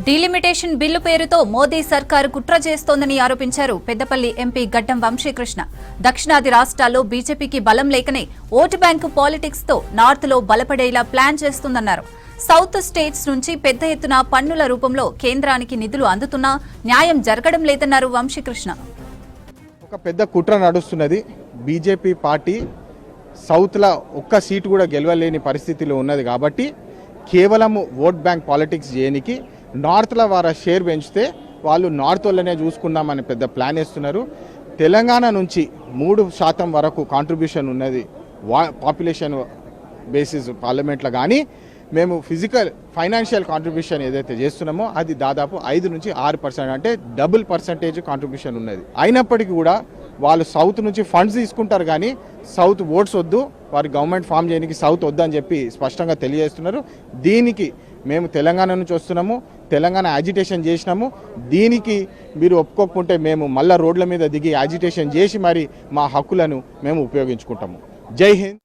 Delimitation bill పేరుతో మోదీ సర్కారు కుట్ర చేస్తోందని ఆరోపించారు పెద్దపల్లి ఎంపీ గడ్డం వంశీకృష్ణ. దక్షిణాది రాష్ట్రాల్లో బీజేపీకి బలం లేకనే ఓటు బ్యాంకు పాలిటిక్స్ తో నార్త్ లో బలపడేలా ప్లాన్ చేస్తుందన్నారు. సౌత్ స్టేట్స్ నుంచి పెద్ద ఎత్తున పన్నుల రూపంలో కేంద్రానికి నిధులు అందుతున్నా న్యాయం జరగడం లేదన్నారు వంశీకృష్ణ. ఒక పెద్ద కుట్ర నడుస్తున్నది. బీజేపీ పార్టీ సౌత్లో ఒక్క సీటు కూడా గెలవలేని పరిస్థితిలో ఉన్నది కాబట్టి కేవలం ఓట్ బ్యాంక్ పాలిటిక్స్ చేయడానికి నార్త్లో వారి షేర్ పెంచితే వాళ్ళు నార్త్ వాళ్ళనే చూసుకుందామని పెద్ద ప్లాన్ వేస్తున్నారు. తెలంగాణ నుంచి 3% వరకు కాంట్రిబ్యూషన్ ఉన్నది పాపులేషన్ బేసిస్ పార్లమెంట్లో. కానీ మేము ఫైనాన్షియల్ కాంట్రిబ్యూషన్ ఏదైతే చేస్తున్నామో అది దాదాపు 5 నుంచి 6%, అంటే డబుల్ పర్సంటేజ్ కాంట్రిబ్యూషన్ ఉన్నది. అయినప్పటికీ కూడా వాళ్ళు సౌత్ నుంచి ఫండ్స్ తీసుకుంటారు కానీ సౌత్ ఓట్స్ వద్దు, వారి గవర్నమెంట్ ఫామ్ చేయడానికి సౌత్ వద్దు అని చెప్పి స్పష్టంగా తెలియజేస్తున్నారు. దీనికి మేము తెలంగాణ నుంచి వస్తున్నాము, తెలంగాణ యాజిటేషన్ చేసినాము. దీనికి మీరు ఒప్పుకోకుంటే మేము మళ్ళీ రోడ్ల మీద దిగి యాజిటేషన్ చేసి మరి మా హక్కులను మేము ఉపయోగించుకుంటాము. జై హింద్.